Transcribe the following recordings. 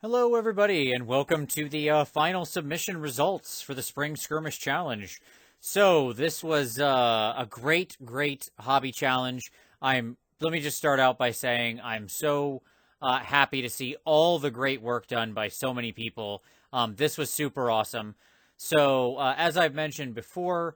Hello, everybody, and welcome to the final submission results for the Spring Skirmish Challenge. So, this was a great hobby challenge. Let me just start out by saying I'm so happy to see all the great work done by so many people. This was super awesome. So, as I've mentioned before,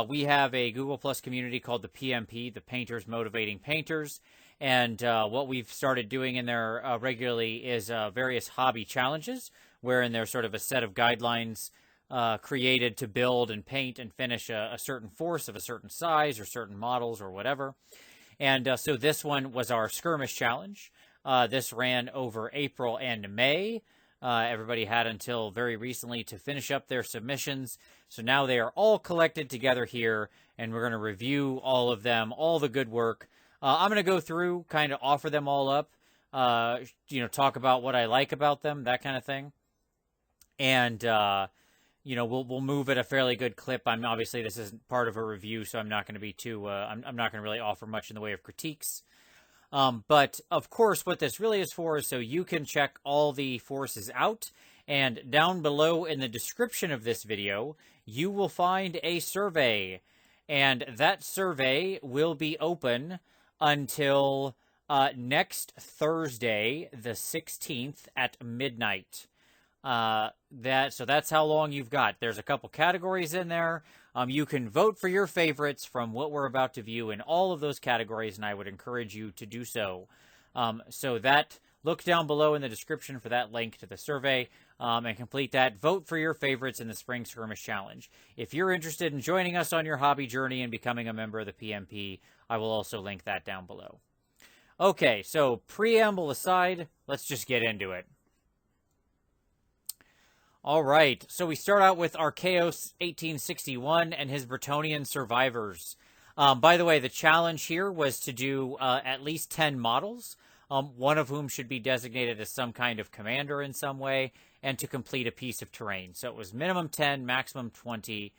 we have a Google Plus community called the PmP, the Painters Motivating Painters. And what we've started doing in there regularly is various hobby challenges, wherein there's sort of a set of guidelines created to build and paint and finish a certain force of a certain size or certain models or whatever. And so this one was our skirmish challenge. This ran over April and May. Everybody had until very recently to finish up their submissions. So now they are all collected together here, and we're going to review all of them, all the good work. I'm going to go through, kind of offer them all up, talk about what I like about them, that kind of thing. And, we'll move at a fairly good clip. Obviously, this isn't part of a review, so I'm not going to be too, I'm not going to really offer much in the way of critiques. But, of course, what this really is for is so you can check all the forces out. And down below in the description of this video, you will find a survey. And that survey will be open until next Thursday, the 16th at midnight. So that's how long you've got. There's a couple categories in there. You can vote for your favorites from what we're about to view in all of those categories, and I would encourage you to do so. Look down below in the description for that link to the survey, and complete that. Vote for your favorites in the Spring Skirmish Challenge. If you're interested in joining us on your hobby journey and becoming a member of the PmP, I will also link that down below. Okay, so preamble aside, let's just get into it. All right, so we start out with Archaeos 1861 and his Bretonnian survivors. By the way, the challenge here was to do at least 10 models, one of whom should be designated as some kind of commander in some way, and to complete a piece of terrain. So it was minimum 10, maximum 20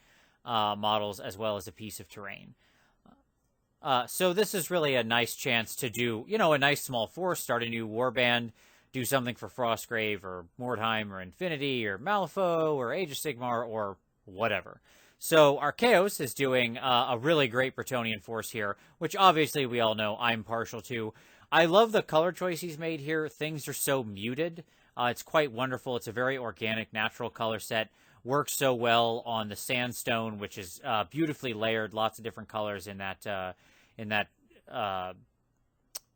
models, as well as a piece of terrain. So this is really a nice chance to do, a nice small force, start a new warband, do something for Frostgrave or Mordheim or Infinity or Malifaux or Age of Sigmar or whatever. So Archaeos is doing a really great Bretonnian force here, which obviously we all know I'm partial to. I love the color choice he's made here. Things are so muted. It's quite wonderful. It's a very organic, natural color set. Works so well on the sandstone, which is beautifully layered, lots of different colors in that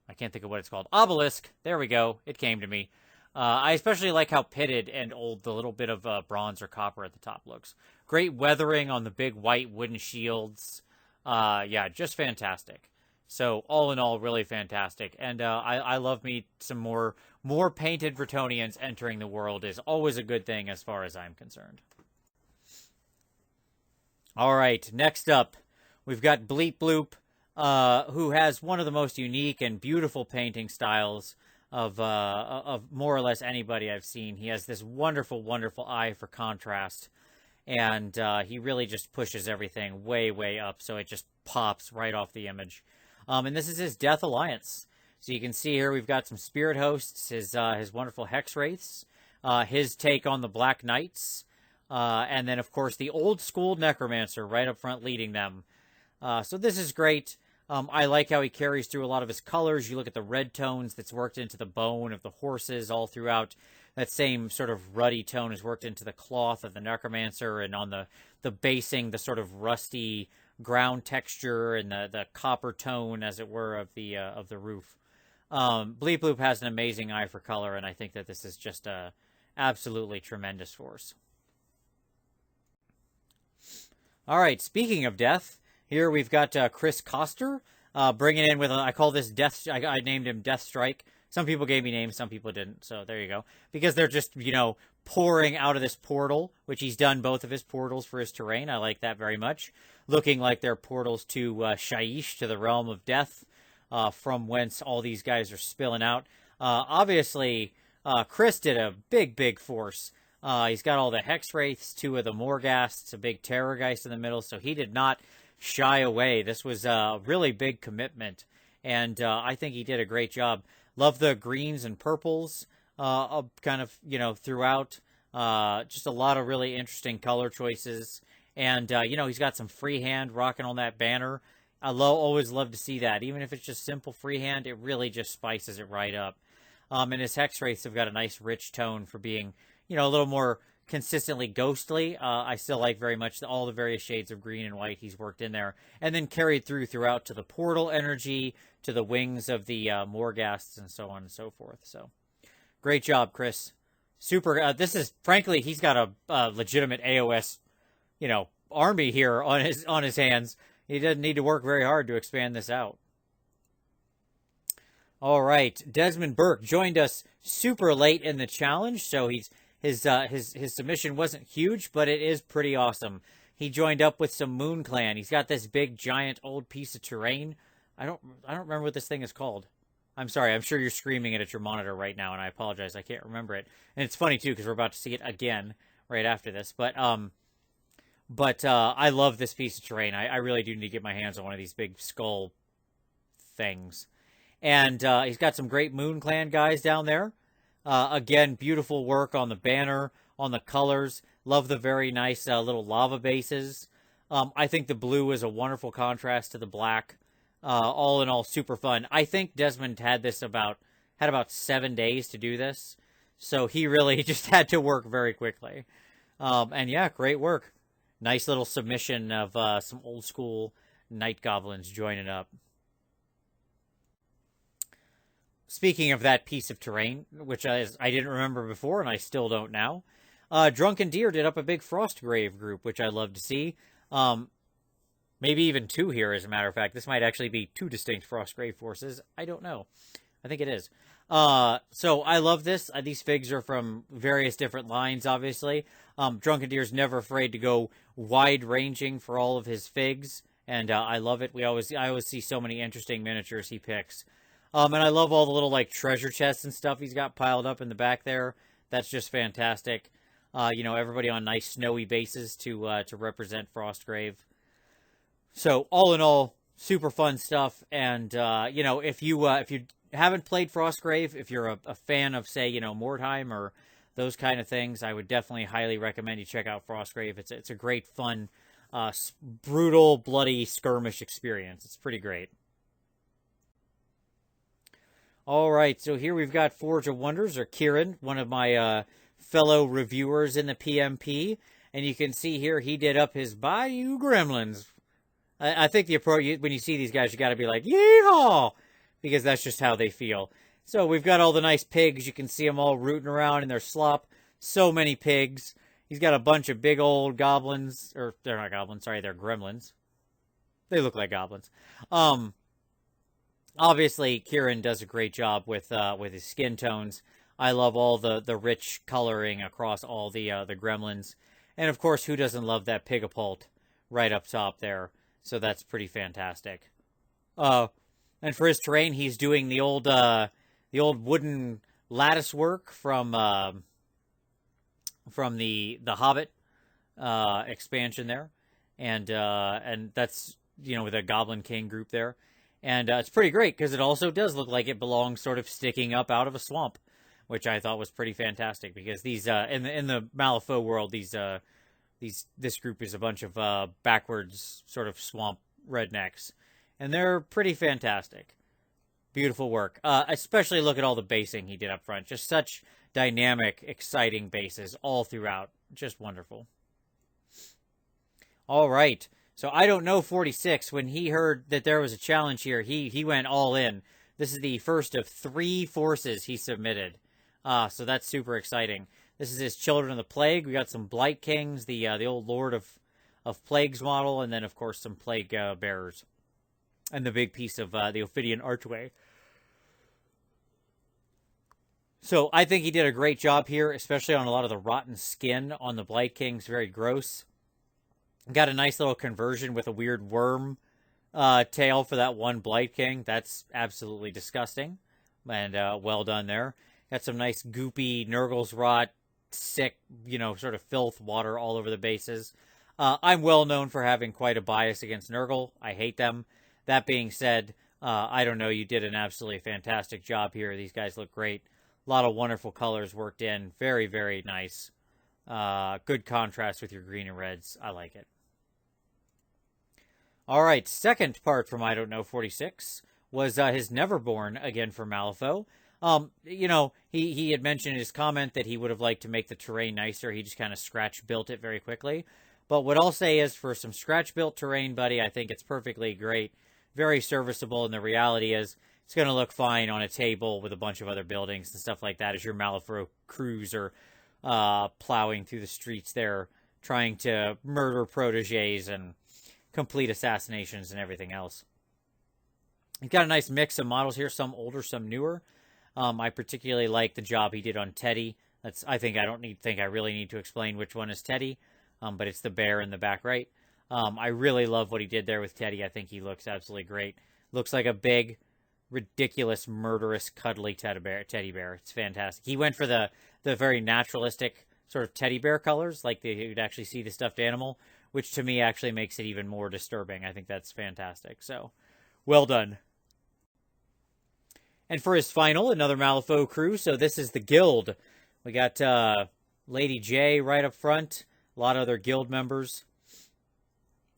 I can't think of what it's called. Obelisk. There we go. It came to me. I especially like how pitted and old the little bit of bronze or copper at the top looks. Great weathering on the big white wooden shields. Yeah, just fantastic. So all in all, really fantastic. And I love me some more painted Bretonnians entering the world is always a good thing as far as I'm concerned. All right, next up, we've got Bleep Bloop, who has one of the most unique and beautiful painting styles of more or less anybody I've seen. He has this wonderful, wonderful eye for contrast, and he really just pushes everything way, way up, so it just pops right off the image. And this is his Death Alliance. So you can see here we've got some Spirit Hosts, his wonderful Hex Wraiths, his take on the Black Knights, and then, of course, the old school Necromancer right up front leading them. So this is great. I like how he carries through a lot of his colors. You look at the red tones that's worked into the bone of the horses all throughout. That same sort of ruddy tone is worked into the cloth of the Necromancer, and on the basing, the sort of rusty ground texture and the copper tone, as it were, of the roof. Bleep Bloop has an amazing eye for color, and I think that this is just a absolutely tremendous force. All right, speaking of death, here we've got Chris Koster bringing in with, I call this Death, I named him Death Strike. Some people gave me names, some people didn't, so there you go. Because they're just, pouring out of this portal, which he's done both of his portals for his terrain. I like that very much. Looking like they're portals to Shaiish, to the realm of death, from whence all these guys are spilling out. Obviously, Chris did a big force. He's got all the Hex Wraiths, 2 of the Morghasts, a big Terrorgeist in the middle, so he did not shy away. This was a really big commitment, and I think he did a great job. Love the greens and purples. kind of, throughout. Just a lot of really interesting color choices. And, he's got some freehand rocking on that banner. Always love to see that. Even if it's just simple freehand, it really just spices it right up. And his hex wraiths have got a nice rich tone for being, a little more consistently ghostly. I still like very much all the various shades of green and white he's worked in there. And then carried throughout to the portal energy, to the wings of the Morghasts, and so on and so forth. So, great job, Chris. Super. This is, frankly, he's got a legitimate AOS, army here on his hands. He doesn't need to work very hard to expand this out. All right, Desmond Burke joined us super late in the challenge, so his submission wasn't huge, but it is pretty awesome. He joined up with some Moon Clan. He's got this big, giant, old piece of terrain. I don't remember what this thing is called. I'm sorry. I'm sure you're screaming it at your monitor right now, and I apologize. I can't remember it. And it's funny too because we're about to see it again right after this. But I love this piece of terrain. I really do need to get my hands on one of these big skull things. And he's got some great Moon Clan guys down there. Again, beautiful work on the banner, on the colors. Love the very nice little lava bases. I think the blue is a wonderful contrast to the black. All in all, super fun. I think Desmond had about 7 days to do this. So he really just had to work very quickly. And yeah, great work. Nice little submission of some old school night goblins joining up. Speaking of that piece of terrain, which I didn't remember before and I still don't now, Drunken Deer did up a big Frostgrave group, which I love to see. Maybe even two here, as a matter of fact. This might actually be two distinct Frostgrave forces. I don't know. I think it is. So I love this. These figs are from various different lines, obviously. Drunken Deer's never afraid to go wide-ranging for all of his figs, and I love it. I always see so many interesting miniatures he picks. And I love all the little, treasure chests and stuff he's got piled up in the back there. That's just fantastic. Everybody on nice snowy bases to represent Frostgrave. So, all in all, super fun stuff. And, if you haven't played Frostgrave, if you're a fan of, say, Mordheim or those kind of things, I would definitely highly recommend you check out Frostgrave. It's a great, fun, brutal, bloody skirmish experience. It's pretty great. All right, so here we've got Forge of Wonders, or Kieran, one of my fellow reviewers in the PmP. And you can see here he did up his Bayou Gremlins. I think the approach, when you see these guys, you got to be like, yeehaw! Because that's just how they feel. So we've got all the nice pigs. You can see them all rooting around in their slop. So many pigs. He's got a bunch of big old goblins. Or, they're not goblins, sorry, they're gremlins. They look like goblins. Obviously, Kieran does a great job with his skin tones. I love all the rich coloring across all the gremlins. And, of course, who doesn't love that pigapult right up top there? So that's pretty fantastic. And for his terrain, he's doing the old wooden lattice work from the Hobbit expansion there, and that's with a Goblin King group there, and it's pretty great because it also does look like it belongs sort of sticking up out of a swamp, which I thought was pretty fantastic because these in the Malifaux world this group is a bunch of backwards sort of swamp rednecks, and they're pretty fantastic. Beautiful work. Especially look at all the basing he did up front. Just such dynamic, exciting bases all throughout. Just wonderful. All right. So I don't know 46. When he heard that there was a challenge here, he went all in. This is the first of 3 forces he submitted. So that's super exciting. This is his Children of the Plague. We got some Blight Kings, the old Lord of Plagues model, and then, of course, some Plague Bearers. And the big piece of the Ophidian Archway. So I think he did a great job here, especially on a lot of the rotten skin on the Blight Kings. Very gross. Got a nice little conversion with a weird worm tail for that one Blight King. That's absolutely disgusting. And well done there. Got some nice goopy Nurgle's Rot, sick, sort of filth water all over the bases. I'm well known for having quite a bias against Nurgle. I hate them. That being said, I don't know, you did an absolutely fantastic job here. These guys look great. A lot of wonderful colors worked in. Very, very nice. Good contrast with your green and reds. I like it. All right, second part from I Don't Know 46 was his Neverborn, again for Malifaux. He had mentioned in his comment that he would have liked to make the terrain nicer. He just kind of scratch-built it very quickly. But what I'll say is, for some scratch-built terrain, buddy, I think it's perfectly great. Very serviceable, and the reality is, it's going to look fine on a table with a bunch of other buildings and stuff like that as your Malifaux crews are plowing through the streets there, trying to murder proteges and complete assassinations and everything else. You've got a nice mix of models here, some older, some newer. I particularly like the job he did on Teddy. I really need to explain which one is Teddy, but it's the bear in the back right. I really love what he did there with Teddy. I think he looks absolutely great. Looks like a big, ridiculous, murderous, cuddly teddy bear. It's fantastic. He went for the very naturalistic sort of teddy bear colors, like you'd actually see the stuffed animal, which to me actually makes it even more disturbing. I think that's fantastic. So, well done. And for his final, another Malifaux crew. So this is the guild. We got Lady J right up front. A lot of other guild members.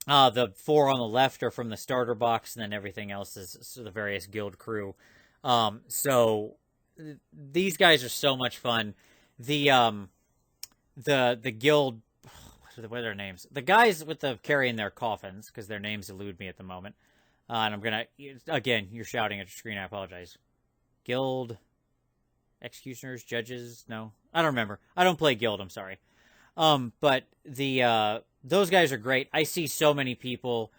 The 4 on the left are from the starter box, and then everything else is the various guild crew. So these guys are so much fun. The guild, what are their names? The guys with the carrying their coffins, because their names elude me at the moment. And I'm gonna, again, you're shouting at your screen. I apologize. Guild, executioners, judges. No, I don't remember. I don't play guild. I'm sorry. But those guys are great. I see so many people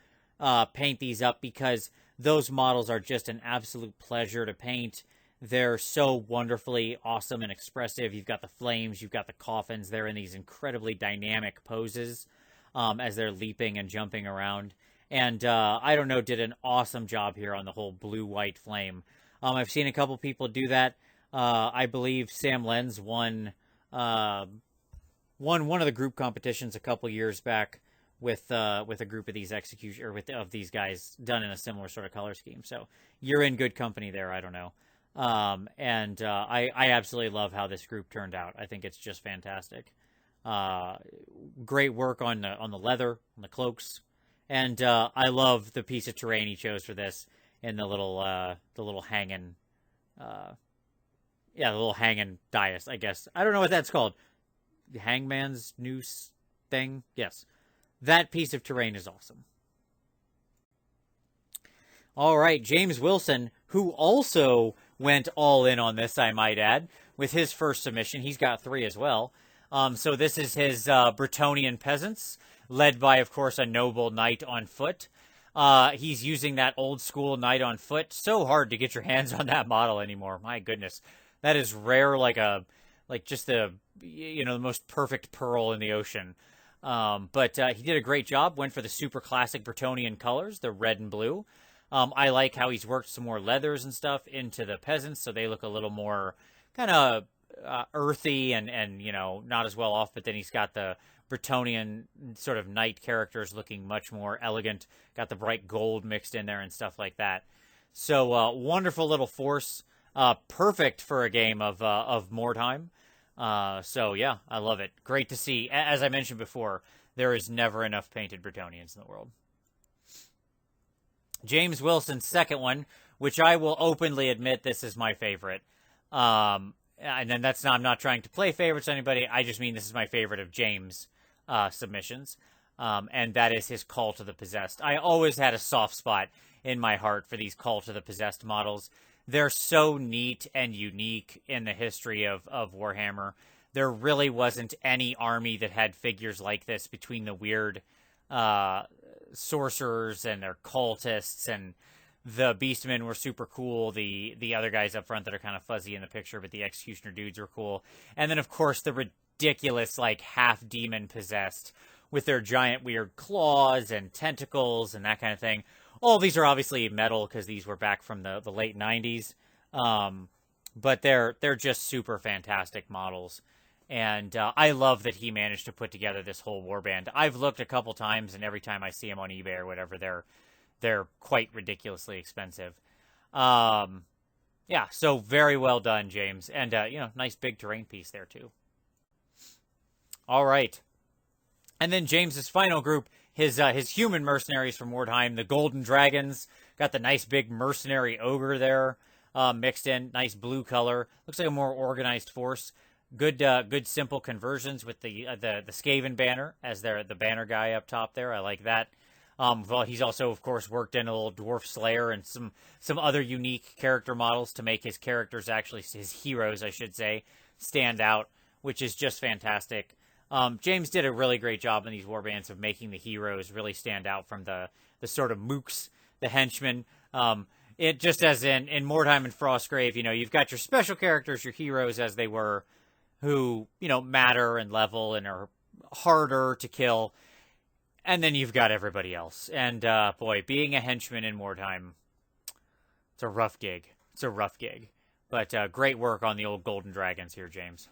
paint these up because those models are just an absolute pleasure to paint. They're so wonderfully awesome and expressive. You've got the flames, you've got the coffins. They're in these incredibly dynamic poses as they're leaping and jumping around. And I Don't Know did an awesome job here on the whole blue-white flame. I've seen a couple people do that. I believe Sam Lenz won one of the group competitions a couple years back with a group of these of these guys done in a similar sort of color scheme. So you're in good company there. I Don't Know. I absolutely love how this group turned out. I think it's just fantastic. Great work on the leather, on the cloaks, and I love the piece of terrain he chose for this in the little hanging, the little hanging dais. I guess I don't know what that's called. The hangman's noose thing. Yes, that piece of terrain is awesome. All right, James Wilson, who also went all in on this, I might add, with his first submission. He's got 3 as well. So this is his Bretonnian peasants, led by, of course, a noble knight on foot. He's using that old school knight on foot. So hard to get your hands on that model anymore. My goodness, that is rare, like just the most perfect pearl in the ocean. But he did a great job. Went for the super classic Bretonnian colors, the red and blue. I like how he's worked some more leathers and stuff into the peasants, so they look a little more kind of earthy and not as well off. But then he's got the Bretonnian sort of knight characters looking much more elegant. Got the bright gold mixed in there and stuff like that. So wonderful little force. Perfect for a game of Mordheim. So yeah, I love it. Great to see. As I mentioned before, there is never enough painted Bretonnians in the world. James Wilson's second one, which I will openly admit this is my favorite. And then I'm not trying to play favorites to anybody. I just mean this is my favorite of James' submissions. And that is his Call to the Possessed. I always had a soft spot in my heart for these Call to the Possessed models. They're so neat and unique in the history of Warhammer. There really wasn't any army that had figures like this between the weird sorcerers and their cultists, and the beastmen were super cool. The other guys up front that are kind of fuzzy in the picture, but the executioner dudes were cool. And then, of course, the ridiculous, half-demon possessed with their giant weird claws and tentacles and that kind of thing. All these are obviously metal because these were back from the late 90s. But they're just super fantastic models. And I love that he managed to put together this whole warband. I've looked a couple times, and every time I see them on eBay or whatever, they're quite ridiculously expensive. Yeah, so very well done, James. And, nice big terrain piece there, too. All right. And then James's final group, his human mercenaries from Mordheim, the Golden Dragons. Got the nice big mercenary ogre there mixed in. Nice blue color. Looks like a more organized force. Good simple conversions with the Skaven banner as the banner guy up top there. I like that. Well, he's also, of course, worked in a little Dwarf Slayer and some other unique character models to make his characters, actually his heroes, I should say, stand out, which is just fantastic. James did a really great job in these warbands of making the heroes really stand out from the sort of mooks, the henchmen. It just as in Mordheim and Frostgrave, you've got your special characters, your heroes as they were, who, matter and level and are harder to kill. And then you've got everybody else. And, boy, being a henchman in Mordheim, it's a rough gig. It's a rough gig. But great work on the old Golden Dragons here, James.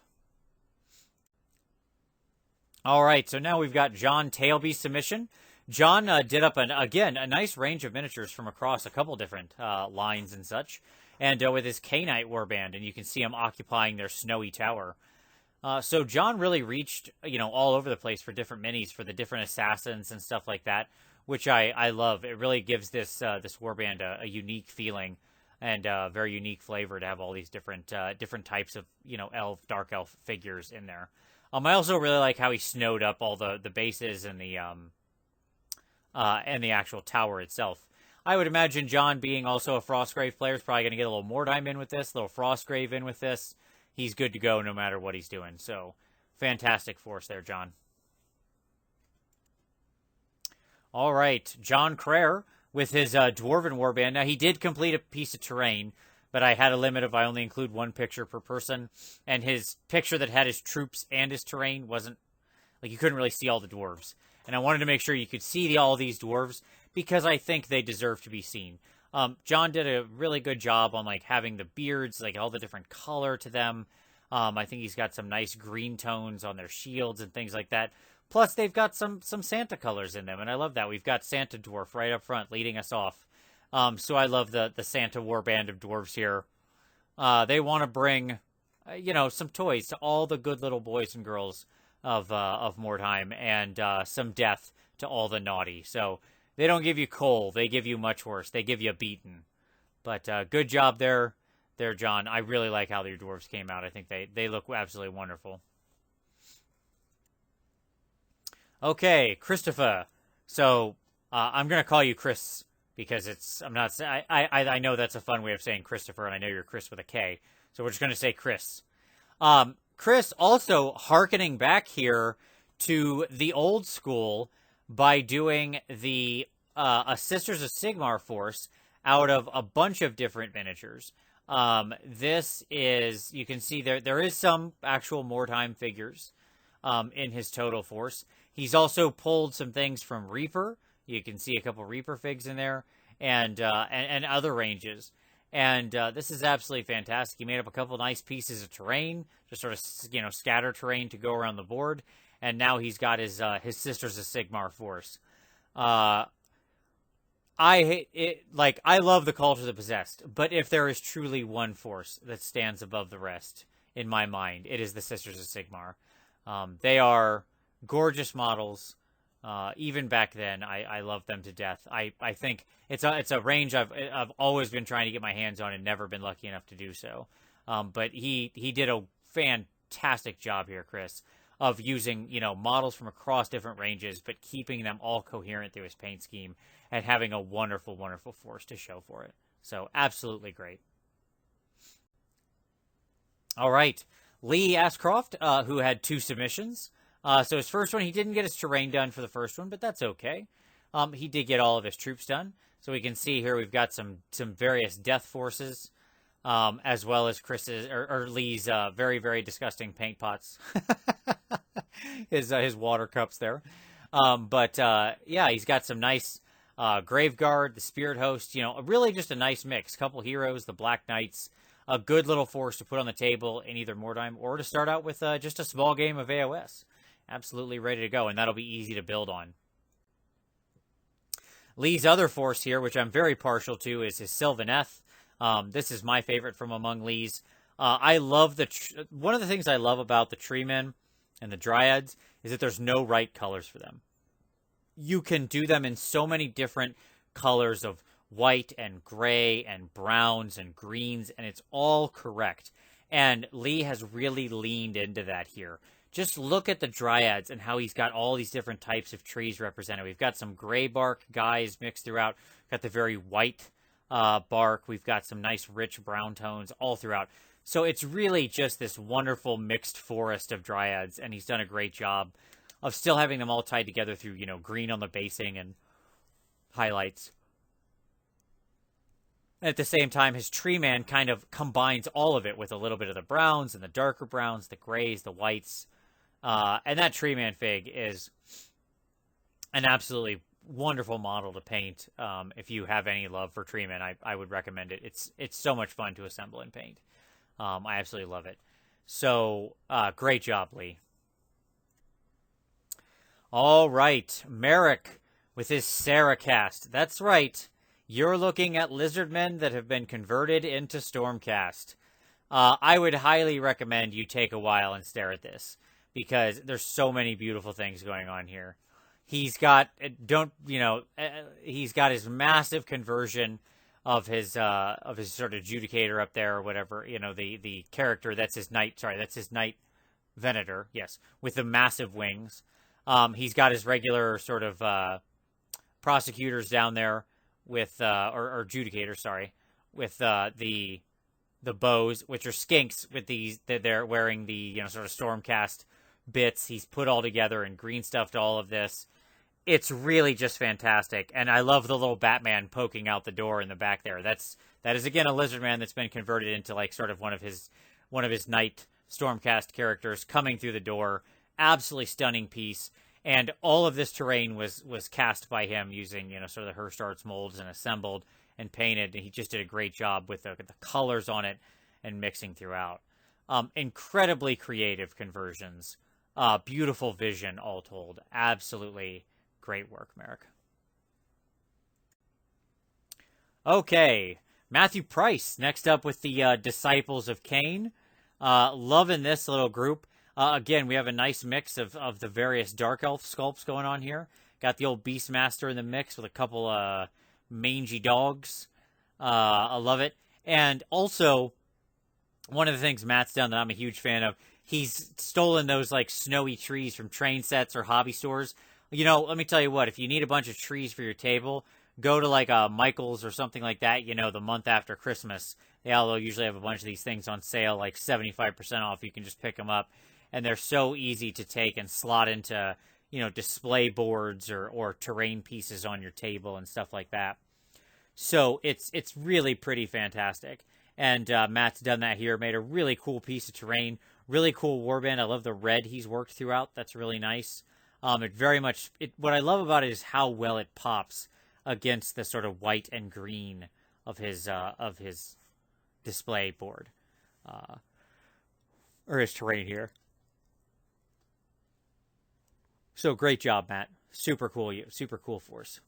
All right, so now we've got John Tailby's submission. John did up, a nice range of miniatures from across a couple different lines and such. And with his K-Knight warband, and you can see him occupying their snowy tower. So John really reached, all over the place for different minis, for the different assassins and stuff like that, which I love. It really gives this warband a unique feeling and a very unique flavor to have all these different types of, dark elf figures in there. I also really like how he snowed up all the bases and the actual tower itself. I would imagine John, being also a Frostgrave player, is probably going to get a little Mordheim in with this, a little Frostgrave in with this. He's good to go no matter what he's doing. So, fantastic force there, John. All right, John Kreher with his Dwarven warband. Now, he did complete a piece of terrain, but I had a limit of I only include one picture per person. And his picture that had his troops and his terrain wasn't, you couldn't really see all the dwarves. And I wanted to make sure you could see all these dwarves because I think they deserve to be seen. John did a really good job on having the beards, all the different color to them. I think he's got some nice green tones on their shields and things like that. Plus, they've got some Santa colors in them, and I love that. We've got Santa Dwarf right up front leading us off. So I love the Santa warband of dwarves here. They want to bring, some toys to all the good little boys and girls of Mordheim, and some death to all the naughty. So they don't give you coal. They give you much worse. They give you beaten. But good job there, John. I really like how your dwarves came out. I think they look absolutely wonderful. Okay, Christopher. So I'm going to call you Chris because I know that's a fun way of saying Christopher, and I know you're Chris with a K. So we're just going to say Chris. Chris also hearkening back here to the old school by doing a Sisters of Sigmar force out of a bunch of different miniatures. This is, you can see there is some actual Mordheim figures in his total force. He's also pulled some things from Reaper. You can see a couple Reaper figs in there, and other ranges. And this is absolutely fantastic. He made up a couple nice pieces of terrain, just sort of scatter terrain to go around the board. And now he's got his Sisters of Sigmar force. I love the Call to the Possessed, but if there is truly one force that stands above the rest, in my mind, it is the Sisters of Sigmar. They are gorgeous models. Even back then, I love them to death. I think it's a range I've always been trying to get my hands on and never been lucky enough to do so. But he did a fantastic job here, Chris, of using, models from across different ranges, but keeping them all coherent through his paint scheme and having a wonderful, wonderful force to show for it. So absolutely great. All right. Lee Ascroft, who had 2 submissions. So his first one, he didn't get his terrain done for the first one, but that's okay. He did get all of his troops done. So we can see here we've got some various death forces, as well as Chris's or Lee's very, very disgusting paint pots. his water cups there. Yeah, he's got some nice Graveguard, the Spirit Host, really just a nice mix. Couple heroes, the Black Knights, a good little force to put on the table in either Mordheim or to start out with just a small game of AOS. Absolutely ready to go, and that'll be easy to build on. Lee's other force here, which I'm very partial to, is his Sylvaneth. This is my favorite from among Lee's. I love one of the things I love about the Treemen and the Dryads is that there's no right colors for them. You can do them in so many different colors of white and gray and browns and greens, and it's all correct. And Lee has really leaned into that here. Just look at the Dryads and how he's got all these different types of trees represented. We've got some gray bark guys mixed throughout. We've got the very white bark. We've got some nice rich brown tones all throughout. So it's really just this wonderful mixed forest of Dryads, and he's done a great job of still having them all tied together through, green on the basing and highlights. And at the same time, his tree man kind of combines all of it with a little bit of the browns and the darker browns, the grays, the whites. And that tree man fig is an absolutely wonderful model to paint. If you have any love for tree man, I would recommend it. It's so much fun to assemble and paint. I absolutely love it. So, great job, Lee. All right, Marrok with his Sera-Cast. That's right. You're looking at lizardmen that have been converted into Stormcast. I would highly recommend you take a while and stare at this, because there's so many beautiful things going on here. He's got he's got his massive conversion of his sort of adjudicator up there or whatever, the character that's his knight. Sorry, that's his knight Venator. Yes, with the massive wings. He's got his regular sort of prosecutors down there with or adjudicators, sorry, with the bows, which are skinks with these. They're wearing the sort of Stormcast bits. He's put all together and green stuffed all of this. It's really just fantastic, and I love the little Batman poking out the door in the back there. That is again a lizardman that's been converted into like sort of one of his knight Stormcast characters coming through the door. Absolutely stunning piece. And all of this terrain was cast by him using, sort of the Hearst Arts molds and assembled and painted. And he just did a great job with the colors on it and mixing throughout. Incredibly creative conversions. Beautiful vision, all told. Absolutely great work, Marrok. Okay, Matthew Price, next up with the Disciples of Cain. Loving this little group. Again, we have a nice mix of the various Dark Elf sculpts going on here. Got the old Beastmaster in the mix with a couple mangy dogs. I love it. And also, one of the things Matt's done that I'm a huge fan of, he's stolen those like snowy trees from train sets or hobby stores. Let me tell you what, if you need a bunch of trees for your table, go to like a Michael's or something like that, the month after Christmas. They all usually have a bunch of these things on sale, like 75% off. You can just pick them up. And they're so easy to take and slot into, display boards or terrain pieces on your table and stuff like that. So it's really pretty fantastic. And Matt's done that here, made a really cool piece of terrain, really cool warband. I love the red he's worked throughout. That's really nice. What I love about it is how well it pops against the sort of white and green of his display board, or his terrain here. So great job, Matt. Super cool force.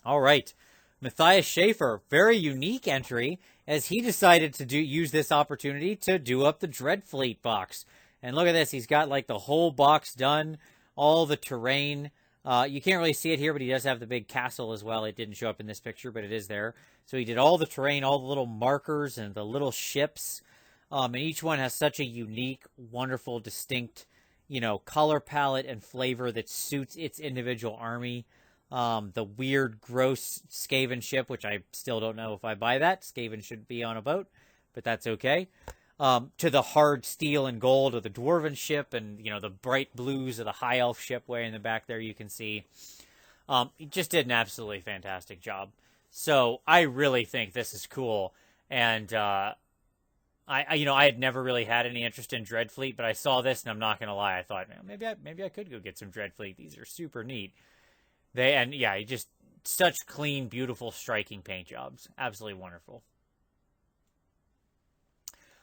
All right. Matthias Schafer, very unique entry, as he decided to use this opportunity to do up the Dreadfleet box. And look at this. He's got like the whole box done, all the terrain. You can't really see it here, but he does have the big castle as well. It didn't show up in this picture, but it is there. So he did all the terrain, all the little markers and the little ships. And each one has such a unique, wonderful, distinct color palette and flavor that suits its individual army. The weird, gross Skaven ship, which I still don't know if I buy that. Skaven should be on a boat, but that's okay. To the hard steel and gold of the Dwarven ship and, the bright blues of the High Elf ship way in the back there you can see. He just did an absolutely fantastic job. So I really think this is cool. And, I had never really had any interest in Dreadfleet, but I saw this, and I'm not going to lie. I thought, maybe I could go get some Dreadfleet. These are super neat. Just such clean, beautiful, striking paint jobs. Absolutely wonderful.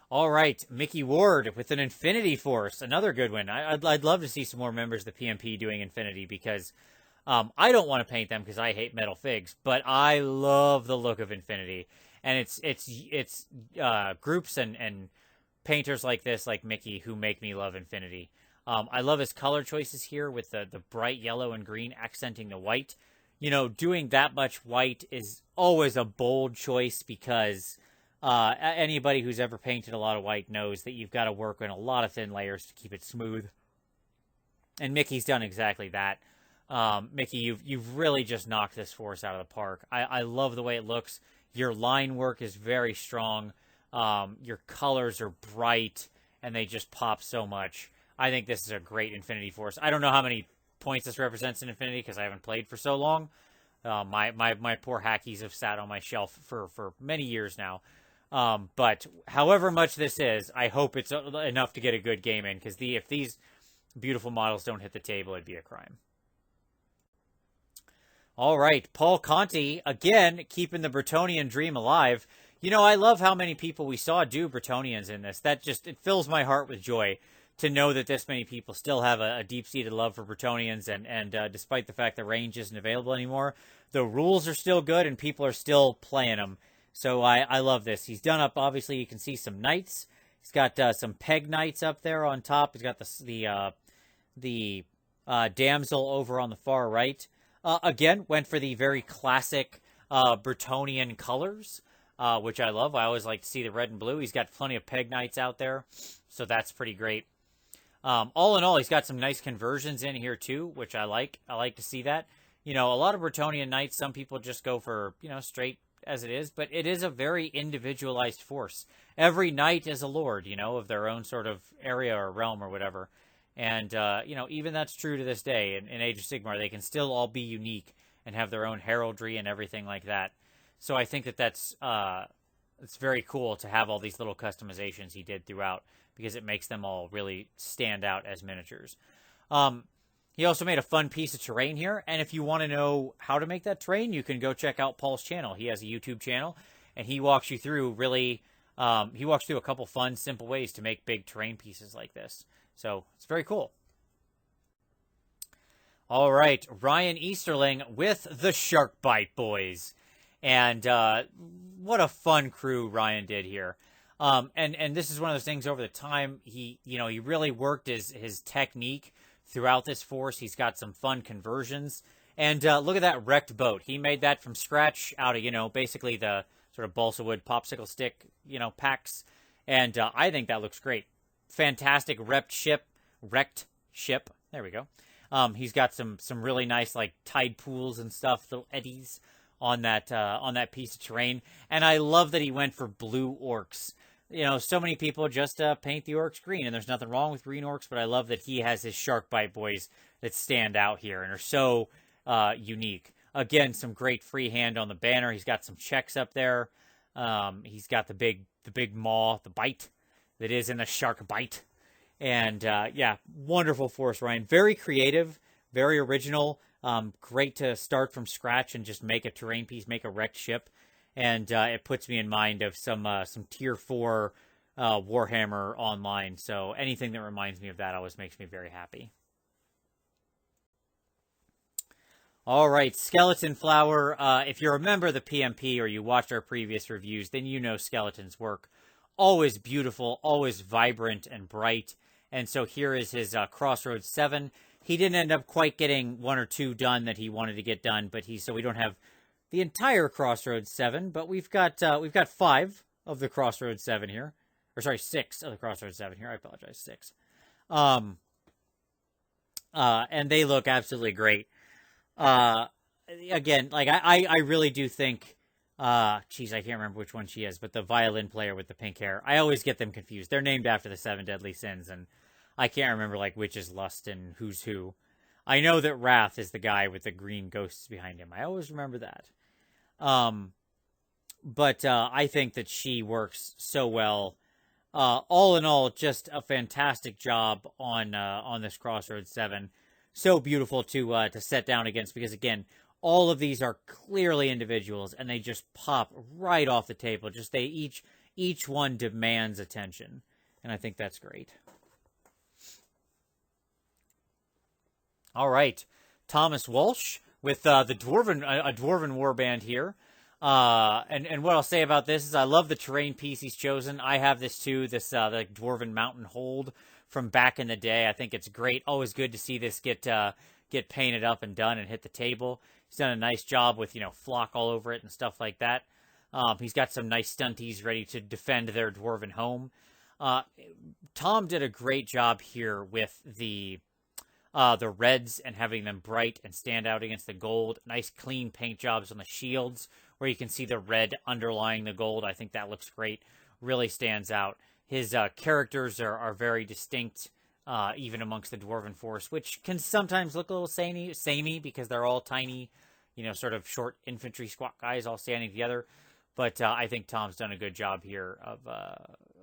All right, Micky Ward with an Infinity Force, another good one. I'd love to see some more members of the PmP doing Infinity, because I don't want to paint them because I hate metal figs, but I love the look of Infinity, and it's groups and painters like this, like Micky, who make me love Infinity. I love his color choices here with the bright yellow and green accenting the white. You know, doing that much white is always a bold choice because anybody who's ever painted a lot of white knows that you've got to work on a lot of thin layers to keep it smooth. And Micky's done exactly that. Micky, you've really just knocked this force out of the park. I love the way it looks. Your line work is very strong. Your colors are bright, and they just pop so much. I think this is a great Infinity Force. I don't know how many points this represents in Infinity because I haven't played for so long. My poor hackies have sat on my shelf for many years now. But however much this is, I hope it's enough to get a good game in, because if these beautiful models don't hit the table, it'd be a crime. All right, Paul Conti, again, keeping the Bretonnian dream alive. You know, I love how many people we saw do Bretonnians in this. It fills my heart with joy to know that this many people still have a deep-seated love for Bretonnians, and despite the fact the range isn't available anymore, the rules are still good and people are still playing them. So I love this. He's done up, obviously, you can see some knights. He's got some peg knights up there on top. He's got the damsel over on the far right. Again, went for the very classic Bretonnian colors, which I love. I always like to see the red and blue. He's got plenty of peg knights out there, so that's pretty great. All in all, he's got some nice conversions in here too, which I like. I like to see that. You know, a lot of Bretonnian knights, some people just go for, you know, straight as it is, but it is a very individualized force. Every knight is a lord, you know, of their own sort of area or realm or whatever. And, you know, even that's true to this day in Age of Sigmar. They can still all be unique and have their own heraldry and everything like that. So I think that's it's very cool to have all these little customizations he did throughout, because it makes them all really stand out as miniatures. He also made a fun piece of terrain here, and if you want to know how to make that terrain, you can go check out Paul's channel. He has a YouTube channel, and he walks you through he walks through a couple fun, simple ways to make big terrain pieces like this. So it's very cool. All right, Ryan Easterling with the Shark Bite Boys. And what a fun crew Ryan did here. And this is one of those things over the time, he really worked his technique throughout this force. He's got some fun conversions. And look at that wrecked boat. He made that from scratch out of, basically the sort of balsa wood popsicle stick, packs. And I think that looks great. Fantastic wrecked ship. There we go. He's got some really nice, like, tide pools and stuff, little eddies on that piece of terrain. And I love that he went for blue orcs. So many people just paint the orcs green, and there's nothing wrong with green orcs, but I love that he has his Shark Bite Boys that stand out here and are so unique. Again, some great freehand on the banner. He's got some checks up there. He's got the big maw, the bite that is in the Shark Bite. And yeah, wonderful force, Ryan. Very creative, very original. Great to start from scratch and just make a terrain piece, make a wrecked ship. And it puts me in mind of some tier 4 Warhammer online. So anything that reminds me of that always makes me very happy. All right, Skeleton Flower. If you remember the PmP or you watched our previous reviews, then you know skeletons work. Always beautiful, always vibrant and bright. And so here is his Crossroads 7. He didn't end up quite getting 1 or 2 done that he wanted to get done, but so we don't have the entire Crossroads 7, but we've got 5 of the Crossroads 7 here. Or sorry, 6 of the Crossroads 7 here. I apologize, 6. And they look absolutely great. Again, like I really do think I can't remember which one she is, but the violin player with the pink hair. I always get them confused. They're named after the 7 deadly sins, and I can't remember like which is Lust and who's who. I know that Wrath is the guy with the green ghosts behind him. I always remember that. But I think that she works so well. All in all, just a fantastic job on this Crossroads 7. So beautiful to set down against, because again, all of these are clearly individuals and they just pop right off the table. Just each one demands attention, and I think that's great. All right, Thomas Walsh with the Dwarven, a Dwarven warband here. And what I'll say about this is I love the terrain piece he's chosen. I have this too, the Dwarven Mountain Hold from back in the day. I think it's great. Always good to see this get painted up and done and hit the table. He's done a nice job with, flock all over it and stuff like that. He's got some nice stunties ready to defend their Dwarven home. Tom did a great job here with the reds and having them bright and stand out against the gold. Nice clean paint jobs on the shields where you can see the red underlying the gold. I think that looks great. Really stands out. His characters are very distinct, even amongst the Dwarven force, which can sometimes look a little samey because they're all tiny, sort of short infantry squat guys all standing together. But I think Tom's done a good job here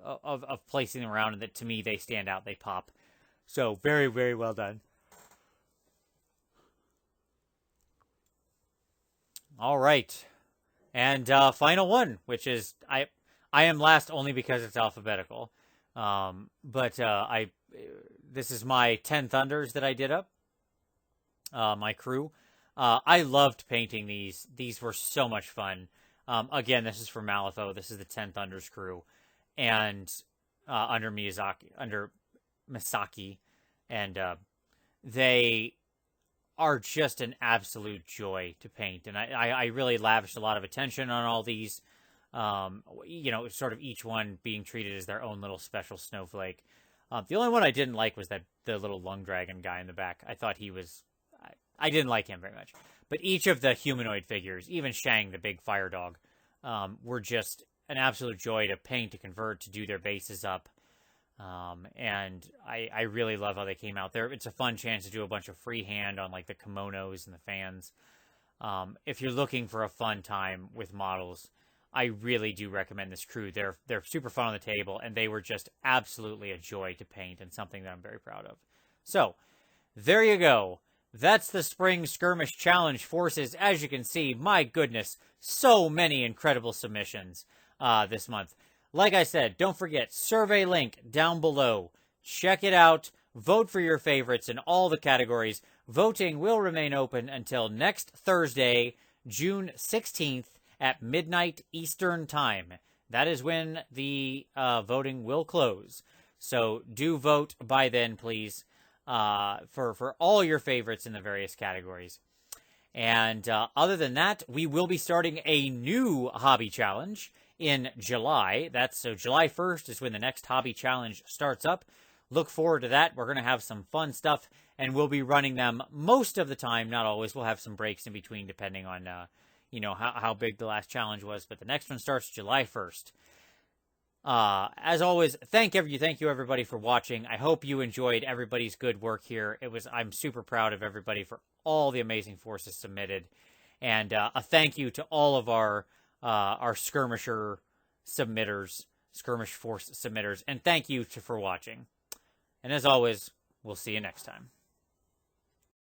of placing them around, and that to me they stand out, they pop. So very, very well done. All right, and final one, which is I am last only because it's alphabetical. But this is my 10 Thunders that I did up. My crew. I loved painting these. These were so much fun. Again, this is for Malifaux. This is the 10 Thunders crew, and under Misaki, and they are just an absolute joy to paint. And I really lavished a lot of attention on all these. Sort of each one being treated as their own little special snowflake. The only one I didn't like was the little lung dragon guy in the back. I thought he was, I didn't like him very much. But each of the humanoid figures, even Shang, the big fire dog, were just an absolute joy to paint, to convert, to do their bases up. And I really love how they came out there. It's a fun chance to do a bunch of freehand on like the kimonos and the fans. If you're looking for a fun time with models, I really do recommend this crew. They're super fun on the table, and they were just absolutely a joy to paint and something that I'm very proud of. So, there you go. That's the Spring Skirmish Challenge forces. As you can see, my goodness, so many incredible submissions this month. Like I said, don't forget, survey link down below. Check it out. Vote for your favorites in all the categories. Voting will remain open until next Thursday, June 16th, at midnight Eastern Time. That is when the voting will close. So do vote by then, please, for all your favorites in the various categories. And other than that, we will be starting a new hobby challenge in July. So July 1st is when the next hobby challenge starts up. Look forward to that. We're going to have some fun stuff, and we'll be running them most of the time. Not always. We'll have some breaks in between depending on how big the last challenge was, but the next one starts July 1st. As always, thank you everybody for watching. I hope you enjoyed everybody's good work here. I'm super proud of everybody for all the amazing forces submitted, and a thank you to all of our skirmisher submitters, skirmish force submitters, and thank you for watching. And as always, we'll see you next time.